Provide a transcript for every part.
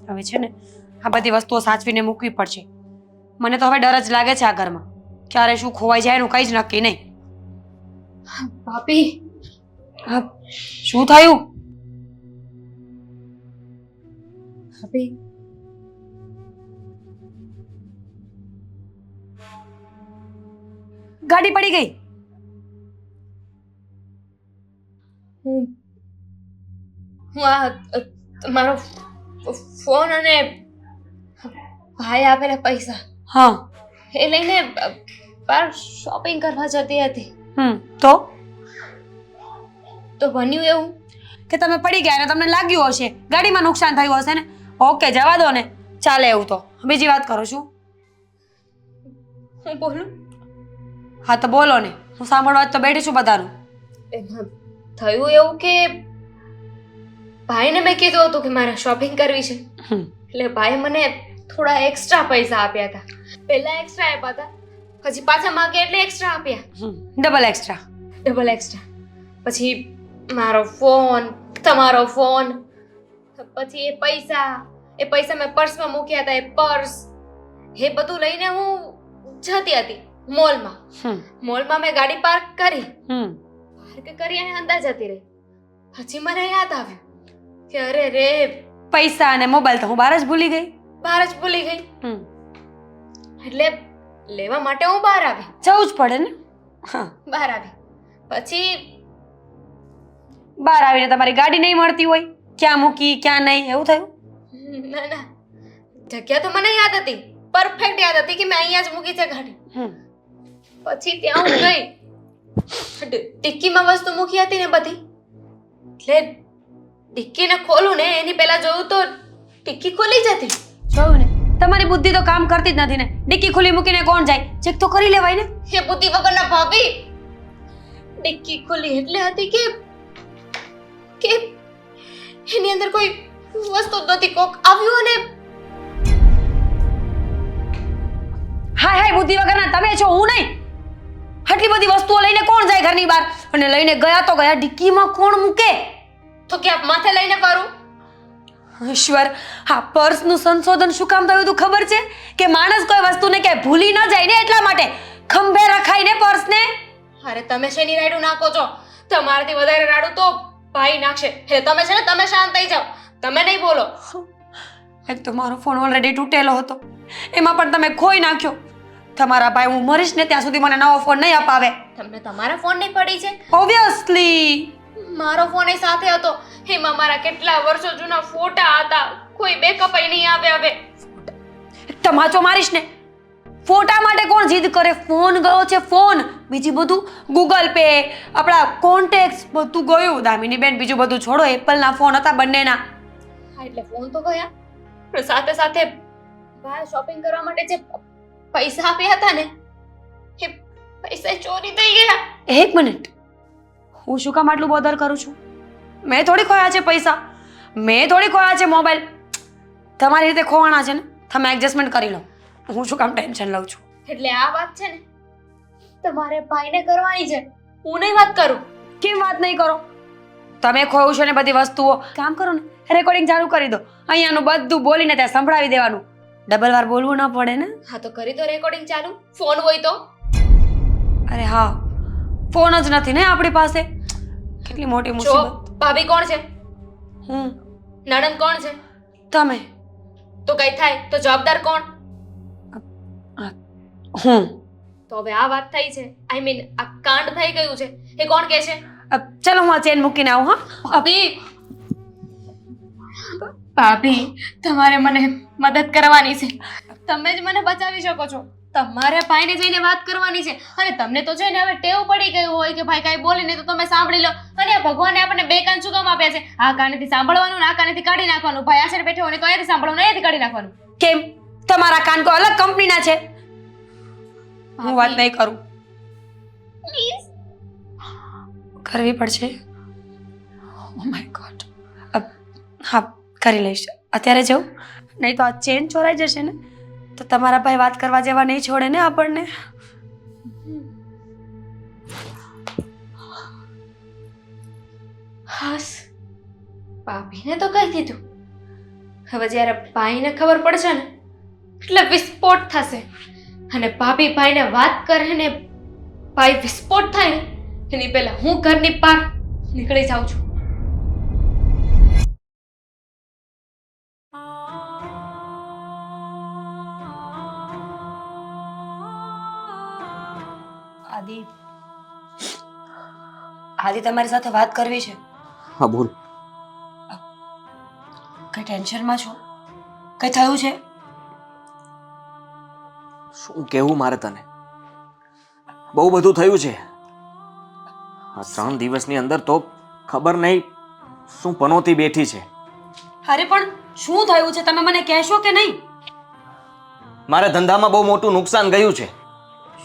હવે છે ને આ બધી વસ્તુઓ સાચવીને મૂકવી પડશે. મને તો હવે ડર જ લાગે છે આ ઘરમાં. ક્યારે શું ખોવાઈ જાય એનું કંઈ જ નક્કી નહીં. ભાભી હા, શું થયું? ભાભી ગાડી પડી ગઈ. હું આ તમારો ફોન અને ભાઈ આપેલા પૈસા હા. એ લઈને બહાર શોપિંગ કરવા જતી હતી. તો બન્યું એવું કે તમે પડી ગયા ને તમને લાગ્યું હશે, ગાડીમાં નુકસાન થયું હશે ને. ઓકે, જવા દો ને, ચાલે એવું તો. બીજી વાત કરું છું. હું બોલું? હા તો બોલો ને, હું સાંભળવા જ તો બેઠી છું બધાનું. એમાં થયું એવું કે ભાઈને મેં કીધું હતું કે મારે શોપિંગ કરવી છે, એટલે ભાઈ મને થોડા એક્સ્ટ્રા પૈસા આપ્યા હતા. પહેલા એક્સ્ટ્રા આપ્યા હતા, પછી પાછા માંગે એટલે એક્સ્ટ્રા આપ્યા, ડબલ એક્સ્ટ્રા. Double extra. પછી મારો ફોન, તમારો ફોન, પછી એ પૈસા મેં પર્સમાં મૂક્યા હતા, એ પર્સ, એ બધું લઈને હું જતી હતી મોલમાં. મોલમાં મેં ગાડી પાર્ક કરી અને અંદર જતી રહી. પછી મને યાદ આવ્યું કે અરે રે, પૈસા અને મોબાઈલ તો હું બહાર જ ભૂલી ગઈ. એટલે લેવા માટે હું બહાર આવી. જવું જ પડે ને. હા, બહાર આવી. પછી બહાર આવીને તમારી ગાડી નહીં મળતી હોય, ક્યાં મૂકી ક્યાં નહીં, એવું થયું? ના, જગ્યા તો મને યાદ હતી, પરફેક્ટ યાદ હતી કે મેં અહીંયા જ મૂકી છે ગાડી. પછી ત્યાં હું ગઈ, ડિક્કીમાં વસ્તુ મૂકી હતી ને બધી, એટલે ડિક્કીને ખોલું ને એની પહેલા જોયું તો ડિક્કી ખુલી જ હતી. જોયું ને, તમારી બુદ્ધિ તો કામ કરતી જ નથી ને. ડિક્કી ખુલ્લી મૂકીને કોણ જાય? ચેક તો કરી લેવાય ને. એ બુદ્ધિ વગરના ભાભી, ડિક્કી ખુલી એટલે હતી કે એની અંદર કોઈ વસ્તુ જ નહોતી. કોક આવ્યું અને હાય બુદ્ધિ વગરના તમે છો, હું નહીં. આટલી બધી વસ્તુઓ લઈને કોણ જાય ઘરની બહાર? અને લઈને ગયા તો ગયા, ડિક્કીમાં કોણ મૂકે? તો કે માથે લઈને ફરું? ઈશ્વર, આ પર્સનું સંશોધન શું કામ થયું હતું ખબર છે? કે માણસ કોઈ વસ્તુને કે ભૂલી ન જાય ને એટલા માટે ખંભે રખાઈને પર્સને. અરે તમે શેની રાડું નાખો છો? તમારાથી વધારે રાડું તો ભાઈ નાખશે. હે તમે છે ને, તમે શાંત થઈ જાઓ, તમે નહીં બોલો. એક તો મારો ફોન ઓલરેડી તૂટેલો હતો, એમાં પણ તમે ખોઈ નાખ્યો. તમારા ભાઈ હું મરીશ ને ત્યાં સુધી મને નવો ફોન નહીં અપાવે. તમને તમારા ફોન ની પડી છે? ઓબ્વિયસલી મારો ફોન એ સાથે હતો, એમાં મારા કેટલા વર્ષો જૂના ફોટા હતા. કોઈ બેકઅપ નહીં આવે. હવે તમાચો મારીશ ને. ફોટા માટે કોણ જીદ કરે? ફોન ગયો છે, ફોન. બીજું બધું ગૂગલ પે, આપણા કોન્ટેક્ટ બધું ગયું. દામિની બેન, બીજું બધું છોડો, એપલના ફોન હતા બંનેના. હા, એટલે ફોન તો ગયા, પણ સાથે સાથે બહાર શોપિંગ કરવા માટે જે પૈસા આપ્યા હતા ને, એ પૈસા ચોરી થઈ ગયા. એક મિનિટ, હું શું કામ આટલું બોધર કરું છું? મેં થોડી ખોયા છે પૈસા, મેં થોડી ખોયા છે મોબાઈલ. તમારી રીતે ખોવાના છે ને, તમે એડજસ્ટમેન્ટ કરી લો. હું શું કામ ટેન્શન લઉં છું? એટલે આ વાત છે ને, તમારે ભાઈને કરવાની છે, હું નહીં વાત કરું. કેમ વાત નહીં કરો? તમે ખોયું છે ને બધી વસ્તુઓ, કામ કરો ને, રેકોર્ડિંગ ચાલુ કરી દો. અહીંયાનું બધું બોલીને ત્યાં સંભળાવી દેવાનું. ડબલ વાર બોલવું ન પડે ને. હા તો કરી દો રેકોર્ડિંગ ચાલુ, ફોન હોય તો. અરે હા, ફોન જ નથી ને આપણી પાસે. કેટલી મોટી મુસીબત. ભાભી કોણ છે? હું. નણંદ કોણ છે? તમે. તો કઈ થાય તો જવાબદાર કોણ? હું. તો હવે આ વાત થઈ છે, આઈ મીન આ કાંડ થઈ ગયું છે, એ કોણ કહે છે? ચલો હું આ ચેન મૂકીને આવું. હા ભાભી, તમારે મને મદદ કરવાની છે, તમે જ મને બચાવી શકો છો. તમારે ભાઈને જઈને વાત કરવાની છે. અને તમને તો છે ને હવે ટેવ પડી ગયું હોય કે ભાઈ કાંઈ બોલીને તો તમે સાંભળી લો. અને આ ભગવાને આપણને બે કાન શું કામ આપ્યા છે? આ કાનેથી સાંભળવાનું ને આ કાનેથી કાઢી નાખવાનું. ભાઈ આશરે બેઠો હોય તો અહીંયાથી સાંભળવાનું, અહીંયાથી કાઢી નાખવાનું. કેમ? તમારા કાન કોઈ અલગ કંપનીના છે? હું વાત નહીં કરું. પ્લીઝ કરવી પડશે. Oh my God. હા, કરી લઈશ. અત્યારે જાઉં? નહીં તો આ ચેન ચોરાઈ જશે ને, તો તમારા ભાઈ વાત કરવા જેવા નહીં છોડે ને આપણને. હાસ, ભાભીને તો કહી દીધું, હવે જ્યારે ભાઈને ખબર પડશે ને એટલે વિસ્ફોટ થશે. અને ભાભી ભાઈને વાત કરે ને ભાઈ વિસ્ફોટ થાય ને એની પહેલા હું ઘરની બહાર નીકળી જાઉં છું. આદિ આદિ તમારી સાથે વાત કરવી છે. હા બોલ. કઈ ટેન્શનમાં છો? કઈ થયું છે? શું કહેવું મારે તને? બહુ બધું થયું છે આ 3 દિવસની અંદર. તો ખબર નહીં શું પનોતી બેઠી છે. અરે પણ શું થયું છે? તમે મને કહેશો કે નહીં? મારે ધંધામાં બહુ મોટું નુકસાન ગયું છે.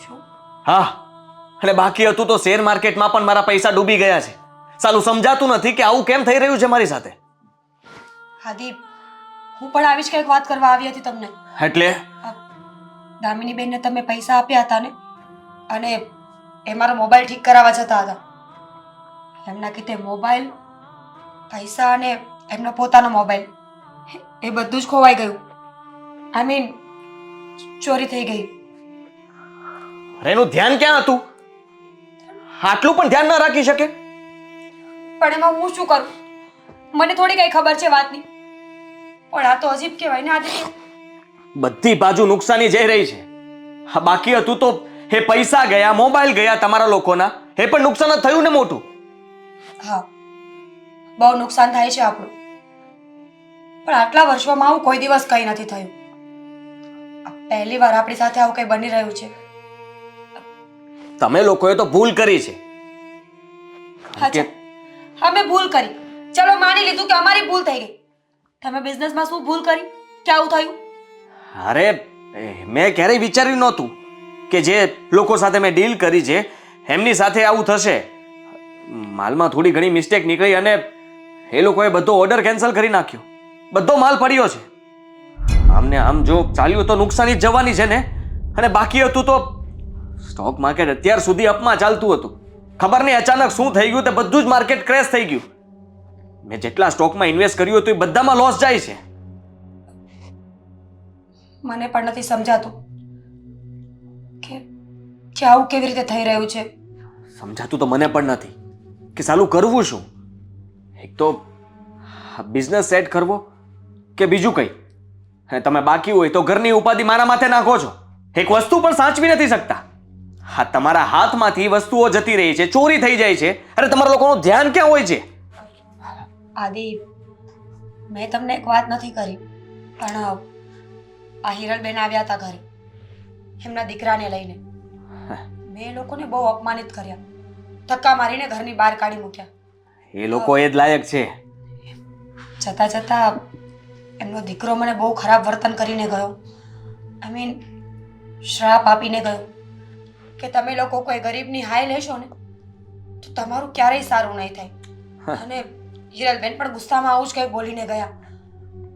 શું? હા, અને બાકી હતું તો શેર માર્કેટમાં પણ મારા પૈસા ડૂબી ગયા છે. સાલું સમજાતું નથી કે આવું કેમ થઈ રહ્યું છે મારી સાથે. આદિ હું પણ આવી જ કંઈક વાત કરવા આવી હતી તમને. એટલે દામિની બેનને તમે પૈસા આપ્યા હતા ને, અને એ મારો મોબાઈલ ઠીક કરાવવા જતા હતા. એમના કીધે મોબાઈલ, પૈસા અને એમનો પોતાનો મોબાઈલ એ બધું જ ખોવાઈ ગયું. આઈ મીન ચોરી થઈ ગઈ. એનું ધ્યાન ક્યાં હતું? આટલું પણ ધ્યાન ના રાખી શકે? પણ એમાં હું શું કરું? મને થોડી કઈ ખબર છે વાતની. પણ આ તો અજીબ કહેવાય ને આદિત્ય. બધી બાજુ નુકસાની જઈ રહી છે. હા, બાકી હતું તો એ પૈસા ગયા, મોબાઈલ ગયા તમારા લોકોના. એ પણ નુકસાન જ થયું ને મોટું. હા, બહુ નુકસાન થાય છે આપણું. પણ આટલા વર્ષોમાં આવું કોઈ દિવસ કંઈ નથી થયું. આ પહેલી વાર આપણી સાથે આવું કંઈ બની રહ્યું છે. તમે લોકોએ તો ભૂલ કરી છે. અચ્છા, અમે ભૂલ કરી. ચલો માની લીધું કે અમારી ભૂલ થઈ ગઈ. તમે બિઝનેસમાં શું ભૂલ કરી કે આવું થયું? અરે મેં ક્યારેય વિચાર્યું નહોતું કે જે લોકો સાથે મેં ડીલ કરી છે એમની સાથે આવું થશે. માલમાં થોડી ઘણી મિસ્ટેક નીકળી અને એ લોકોએ બધો ઓર્ડર કેન્સલ કરી નાખ્યો. બધો માલ પડ્યો છે. આમને આમ જો ચાલ્યું તો નુકસાની જ જવાની છે ને. અને બાકી હતું તો સ્ટોક માર્કેટ અત્યાર સુધી અપમાં ચાલતું હતું. ખબર નહીં અચાનક શું થઈ ગયું, તે બધું જ માર્કેટ ક્રેશ થઈ ગયું. મેં જેટલા સ્ટોકમાં ઇન્વેસ્ટ કર્યું હતું એ બધામાં લોસ જાય છે. મને પણ નથી સમજાતું કે આવું કેવી રીતે થઈ રહ્યું છે. સમજાતું તો મને પણ નથી કે સાલું કરવું શું. એક તો બિઝનેસ સેટ કરવો કે બીજું કંઈ. અને તમે બાકી હોય તો ઘરની ઉપાધિ મારા માથે નાખો છો. એક વસ્તુ પણ સાચવી નથી શકતા. હા, તમારા હાથમાંથી વસ્તુઓ જતી રહી છે, ચોરી થઈ જાય છે. અરે તમારા લોકોનું ધ્યાન ક્યાં હોય છે? આદિ, મેં તમને એક વાત નથી કરી, પણ આ હિરલબેન આવ્યા હતા ઘરે એમના દીકરાને લઈને. મેં એ લોકોને બહુ અપમાનિત કર્યા, ધક્કા મારીને ઘરની બહાર કાઢી મૂક્યા. એ લોકો એ જ લાયક છે. જતા જતા એમનો દીકરો મને બહુ ખરાબ વર્તન કરીને ગયો. આઈ મીન શ્રાપ આપીને ગયો કે તમે લોકો કોઈ ગરીબની હાય લેશો ને તો તમારું ક્યારેય સારું નહીં થાય. અને હિરલબેન પણ ગુસ્સામાં આવું જ કંઈ બોલીને ગયા.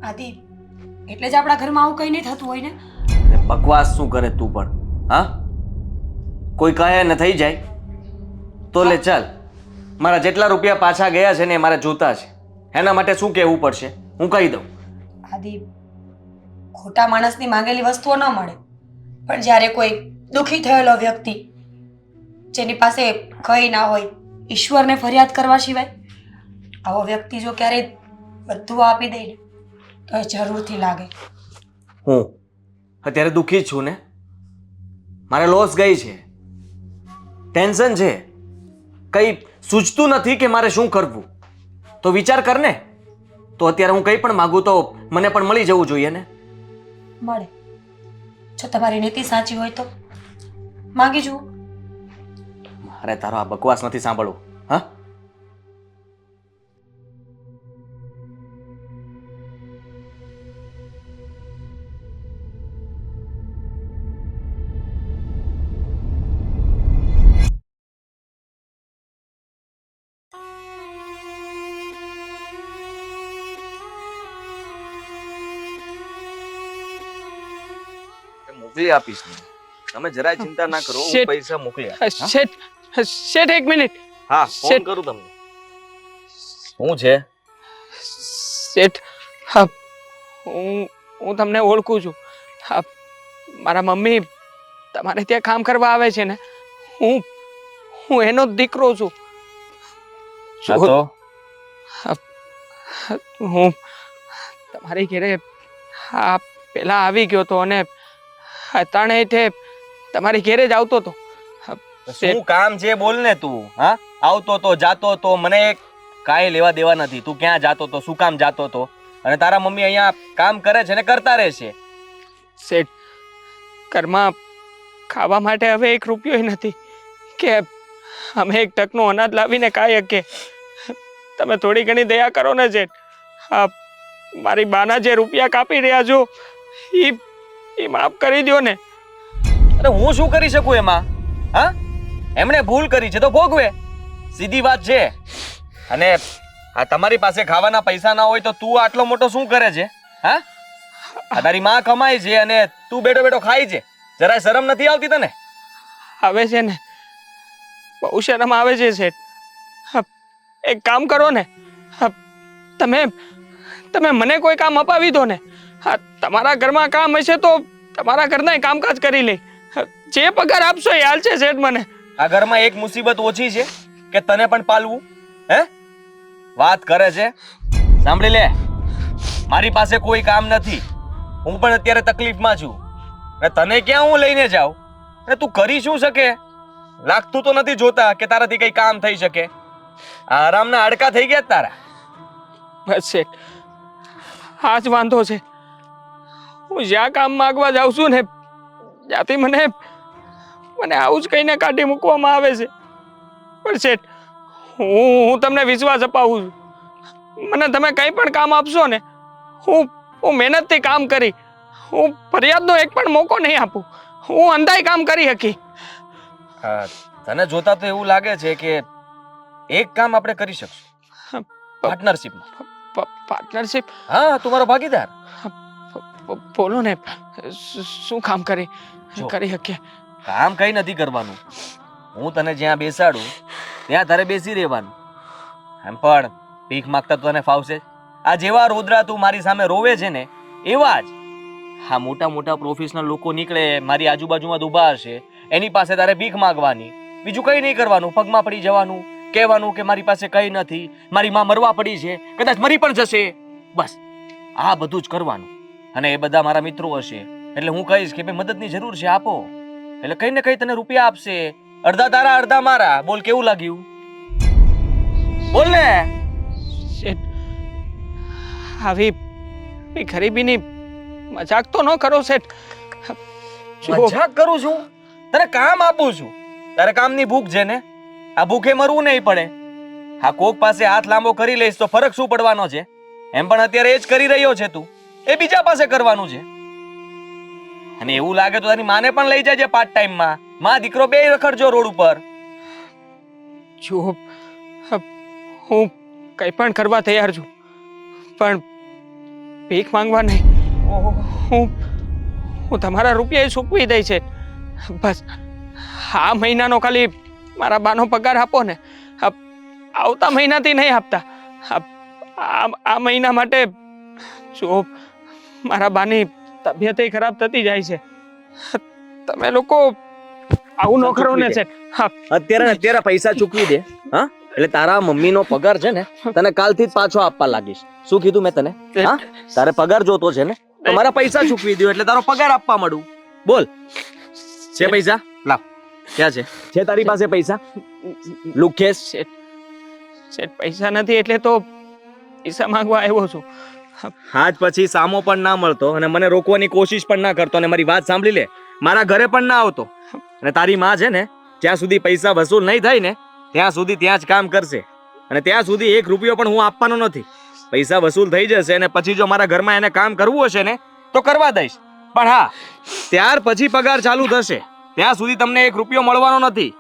આદિ, એટલે જ આપણા ઘરમાં આવું કંઈ નહીં થતું હોય ને. બકવાસ શું કરે તું પણ? હા, કોઈ કહે ને થઈ જાય તો લે ચાલ. મારા જેટલા રૂપિયા પાછા ગયા છે ને એ મારે જોતા છે. એના માટે શું કહેવું પડશે હું કહી દઉં. આદિ, ખોટા માણસની માંગેલી વસ્તુઓ ન મળે, પણ જ્યારે કોઈ દુઃખી થયેલો વ્યક્તિ જેની પાસે કંઈ ના હોય, ઈશ્વરને ફરિયાદ કરવા સિવાય, આવો વ્યક્તિ જો ક્યારેય બધું આપી દે ને તો એ જરૂરથી લાગે. હું અત્યારે દુઃખી જ છું ને. મારે લોસ ગઈ છે, ટેન્શન છે, કંઈ સૂઝતું નથી કે મારે શું કરવું. તો વિચાર કર ને. તો અત્યારે હું કંઈ પણ માગું તો મને પણ મળી જવું જોઈએ ને. મળે, જો તમારી નીતિ સાચી હોય તો માંગી જુઓ. મારે તારો આ બકવાસ નથી સાંભળવું. હા, મોકલી આપીશ. તમે જરાય ચિંતા ના કરો, હું પૈસા મોકલી આપીશ. શેઠ એક મિનિટ. હા, ફોન કરું તમને. શું છે શેઠ? હા, હું તમને ઓળખું છું. હા, મારા મમ્મી તમારે ત્યાં કામ કરવા આવે છે ને, હું એનો જ દીકરો છું. હા તો હું તમારી ઘરે હા પેલા આવી ગયો હતો અને અતાણે તે તમારી ઘરે જ આવતો હતો. શું કામ છે બોલ ને તું. હા, આવતો તો જાતો તો મને કાંઈ લેવા દેવા નથી. તું ક્યાં જાતો તો, શું કામ જાતો તો? અને તારા મમ્મી અહીંયા કામ કરે છે ને કરતા રહેશે. શેઠ, ઘરમાં ખાવા માટે હવે 1 રૂપિયો નથી કે અમે 1 ટકનું અનાજ લાવીને ખાઈ શકીએ. તમે થોડી ઘણી દયા કરો ને શેઠ. હા, મારી બાના જે રૂપિયા કાપી રહ્યા છો એ માફ કરી દો ને. અરે હું શું કરી શકું એમાં? હા, એમણે ભૂલ કરી છે તો ભોગવે, સીધી વાત છે. અને આ તમારી પાસે ખાવાના પૈસા ના હોય તો તું આટલો મોટો શું કરે છે? હા, આ તારી માં કમાય છે અને તું બેઠો બેઠો ખાય છે. જરાય શરમ નથી આવતી તને? આવે છે ને, બહુ શરમ આવે છે શેઠ. હા, એક કામ કરો ને, હા, તમે મને કોઈ કામ અપાવી દો ને. હા, તમારા ઘરમાં કામ હશે તો તમારા ઘરના કામકાજ કરી લે. જે પગાર આપશો એ હાલ છે શેઠ મને. આ ઘરમાં એક મુસીબત ઓછી છે કે તને પણ પાલવું? હે, વાત કરે છે? સાંભળી લે, મારી પાસે કોઈ કામ નથી. હું પણ અત્યારે તકલીફમાં છું અને તને ક્યાં હું લઈને જાઉં? અને તું કરી શું શકે? લાગતું તો નથી જોતા કે તારાથી કઈ કામ થઈ શકે. આ આરામના હાડકા થઈ ગયા તારા. બસ શેઠ, આ જ વાંધો છે. હું જ્યાં કામ માંગવા જાઉં છું ને ત્યાંથી મને આવું જ કહીને કાઢી મૂકવામાં આવે છે. પણ શેઠ, હું તમને વિશ્વાસ અપાવું છું. મને તમે કંઈ પણ કામ આપશો ને, હું મહેનતથી કામ કરી, હું ફરિયાદનો એક પણ મોકો નહીં આપું. હું અંધાઈ કામ કરી શકી. હા, તને જોતા તો એવું લાગે છે કે એક કામ આપણે કરી શકશું પાર્ટનરશિપમાં. પાર્ટનરશિપ? હા, તું મારો ભાગીદાર. બોલો ને, શું કામ કરી જો. શકીએ? કામ કઈ નથી કરવાનું. હું તને જ્યાં બેસાડું ત્યાં તારે બેસી રહેવાનું. એમ પણ ભીખ માંગતા તો તને ફાવશે? આ જેવા રોદરા તું મારી સામે રોવે છે ને એવા જ હા મોટા મોટા પ્રોફેશનલ લોકો નીકળે મારી આજુબાજુમાં ઊભા હશે, એની પાસે તારે ભીખ માંગવાની. બીજું કઈ નહીં કરવાનું. પગમાં પડી જવાનું, કહેવાનું કે મારી પાસે કઈ નથી, મારી માં મરવા પડી છે, કદાચ મરી પણ જશે. બસ આ બધું જ કરવાનું. અને એ બધા મારા મિત્રો હશે એટલે હું કહીશ કે ભાઈ મદદની જરૂર છે, આપો. એટલે કઈ ને કઈ તને રૂપિયા આપશે. અડધા તારા અડધા મારા. બોલ કેવું લાગ્યું? બોલ ને. શેઠ, આવી ગરીબીની મજાક તો ન કરો શેઠ. મજાક કરું છું? તને કામ આપું છું. તારે કામની ભૂખ છે ને? આ ભૂખે મરવું નહીં પડે. હા, કોક પાસે હાથ લાંબો કરી લઈશ તો ફરક શું પડવાનો છે? એમ પણ અત્યારે એ જ કરી રહ્યો છે તું. એ બીજા પાસે કરવાનું છે. અને એવું લાગે તો તારી માને પણ લઈ જાજે પાર્ટ ટાઈમમાં. માં દીકરો બે રખડજો રોડ ઉપર. જો હું કંઈ પણ કરવા તૈયાર છું, પણ ભીખ માંગવા નહીં. હું તમારા રૂપિયા ચૂકવી દઈ છે. બસ આ મહિનાનો ખાલી મારા બાનો પગાર આપો ને. આવતા મહિનાથી નહીં આપતા. આ મહિના માટે જો મારા બાની તબિયત ખરાબ થતી જાય છે. તમે લોકો આવું ન કરો ને છે. અત્યારે પૈસા ચૂકવી દે. હા, એટલે તારા મમ્મીનો પગાર છે ને તને કાલથી જ પાછો આપવા લાગીશ. શું કીધું મેં તને? હા, તારે પગાર જોતો છે ને તો મારા પૈસા ચૂકવી દો એટલે તારો પગાર આપવા મળું. બોલ, છે પૈસા? લાવ. ક્યાં છે? છે તારી પાસે પૈસા? લુખેશ. શેઠ, પૈસા નથી એટલે તો પૈસા માંગવા આવ્યો છું. આજ પછી સામો પણ ના મળતો અને મને રોકવાની કોશિશ પણ ના કરતો. અને મારી વાત સાંભળી લે, મારા ઘરે પણ ના આવતો. અને તારી માં છે ને જ્યાં સુધી પૈસા વસૂલ નહીં થાય ને ત્યાં સુધી ત્યાં જ કામ કરશે. અને ત્યાં સુધી 1 રૂપિયો પણ હું આપવાનો નથી. પૈસા વસૂલ થઈ જશે અને પછી જો મારા ઘરમાં એને કામ કરવું હશે ને તો કરવા દઈશ. પણ હા, ત્યાર પછી પગાર ચાલુ થશે. ત્યાં સુધી તમને 1 રૂપિયો મળવાનો નથી.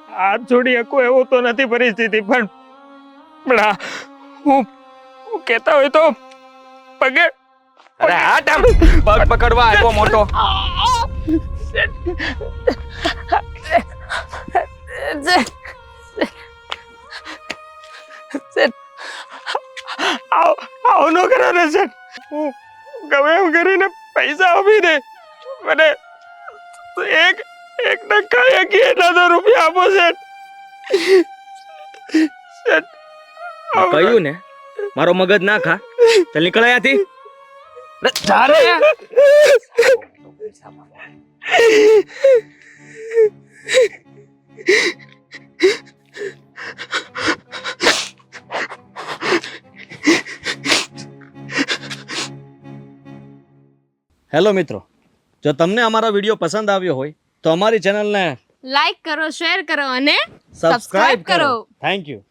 હાથ જોડી શકો એવો તો નથી પરિસ્થિતિ, પણ હા, હું કહેતા હોય તો પગે. અરે હા, ટામ પગ પકડવા આવ્યો મોટો. કરો ને શેઠ, હું ગમે એમ કરીને પૈસા આપી દે, મને એક ટકા એકી એટલા તો રૂપિયા આપો શેઠ. શેઠ, કહ્યું ને મારો મગજ ના ખા. ચાલ નીકળ અહીંયાથી. અરે જા રે. હેલો મિત્રો, જો તમને અમારો વિડીયો પસંદ આવ્યો હોય તો અમારી ચેનલને લાઈક કરો, શેર કરો અને સબસ્ક્રાઇબ કરો. Thank you.